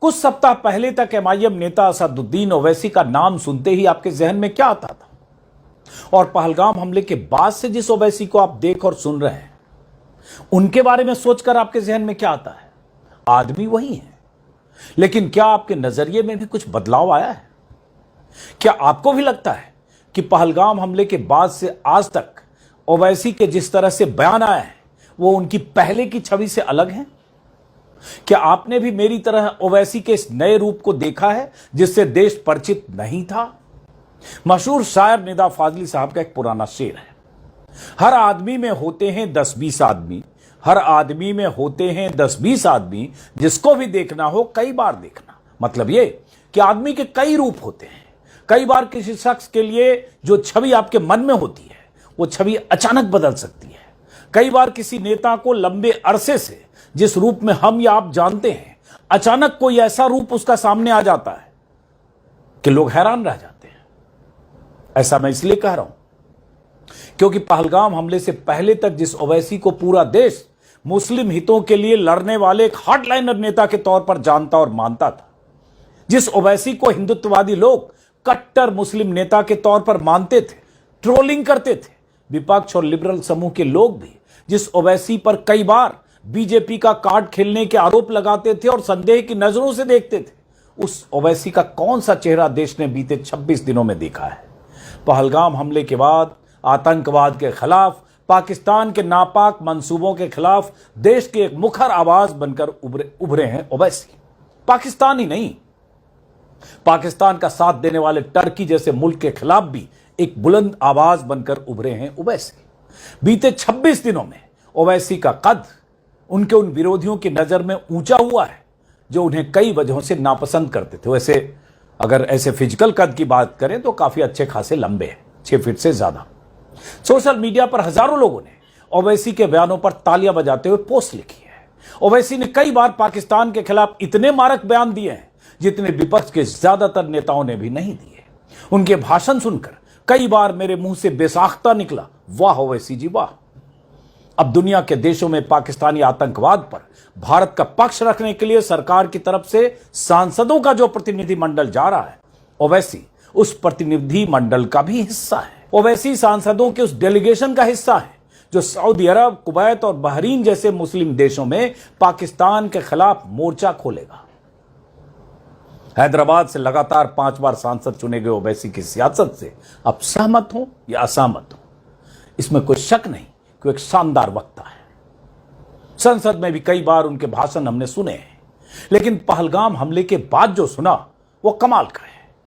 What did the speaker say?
कुछ सप्ताह पहले तक एमआईएम नेता असदुद्दीन ओवैसी का नाम सुनते ही आपके जहन में क्या आता था? और पहलगाम हमले के बाद से जिस ओवैसी को आप देख और सुन रहे हैं, उनके बारे में सोचकर आपके जहन में क्या आता है? आदमी वही है, लेकिन क्या आपके नजरिए में भी कुछ बदलाव आया है? क्या आपको भी लगता है कि पहलगाम हमले के बाद से आज तक ओवैसी के जिस तरह से बयान आए हैं, वो उनकी पहले की छवि से अलग हैं? क्या आपने भी मेरी तरह ओवैसी के इस नए रूप को देखा है जिससे देश परिचित नहीं था? मशहूर शायर निदा फाजली साहब का एक पुराना शेर है, हर आदमी में होते हैं 10-20 आदमी, हर आदमी में होते हैं 10-20 आदमी, जिसको भी देखना हो कई बार देखना। मतलब ये कि आदमी के कई रूप होते हैं। कई बार किसी शख्स के लिए जो छवि आपके मन में होती है, वो छवि अचानक बदल सकती है। कई बार किसी नेता को लंबे अरसे से जिस रूप में हम या आप जानते हैं, अचानक कोई ऐसा रूप उसका सामने आ जाता है कि लोग हैरान रह जाते हैं। ऐसा मैं इसलिए कह रहा हूं क्योंकि पहलगाम हमले से पहले तक जिस ओवैसी को पूरा देश मुस्लिम हितों के लिए लड़ने वाले एक हार्डलाइनर नेता के तौर पर जानता और मानता था, जिस ओवैसी को हिंदुत्ववादी लोग कट्टर मुस्लिम नेता के तौर पर मानते थे, ट्रोलिंग करते थे, विपक्ष और लिबरल समूह के लोग भी जिस ओवैसी पर कई बार बीजेपी का कार्ड खेलने के आरोप लगाते थे और संदेह की नजरों से देखते थे, उस ओवैसी का कौन सा चेहरा देश ने बीते 26 दिनों में देखा है? पहलगाम हमले के बाद आतंकवाद के खिलाफ, पाकिस्तान के नापाक मंसूबों के खिलाफ देश के एक मुखर आवाज बनकर उभरे हैं ओवैसी। पाकिस्तान ही नहीं, पाकिस्तान का साथ देने वाले टर्की जैसे मुल्क के खिलाफ भी एक बुलंद आवाज बनकर उभरे हैं ओवैसी। बीते 26 दिनों में ओवैसी का कद उनके उन विरोधियों की नजर में ऊंचा हुआ है जो उन्हें कई वजहों से नापसंद करते थे। वैसे अगर ऐसे फिजिकल कद की बात करें तो काफी अच्छे खासे लंबे हैं, 6 फीट से ज्यादा। सोशल मीडिया पर हजारों लोगों ने ओवैसी के बयानों पर तालियां बजाते हुए पोस्ट लिखी है। ओवैसी ने कई बार पाकिस्तान के खिलाफ इतने मारक बयान दिए हैं जितने विपक्ष के ज्यादातर नेताओं ने भी नहीं दिए। उनके भाषण सुनकर कई बार मेरे मुंह से बेसाख्ता निकला, वाह ओवैसी जी वाह। अब दुनिया के देशों में पाकिस्तानी आतंकवाद पर भारत का पक्ष रखने के लिए सरकार की तरफ से सांसदों का जो प्रतिनिधि मंडल जा रहा है, ओवैसी उस प्रतिनिधि मंडल का भी हिस्सा है। ओवैसी सांसदों के उस डेलीगेशन का हिस्सा है जो सऊदी अरब, कुवैत और बहरीन जैसे मुस्लिम देशों में पाकिस्तान के खिलाफ मोर्चा खोलेगा। हैदराबाद से लगातार 5 बार सांसद चुने गए ओवैसी की सियासत से अब सहमत हो या असहमत हो, इसमें कोई शक नहीं कि एक शानदार वक्ता है। संसद में भी कई बार उनके भाषण हमने सुने हैं, लेकिन पहलगाम हमले के बाद जो सुना वो कमाल का है।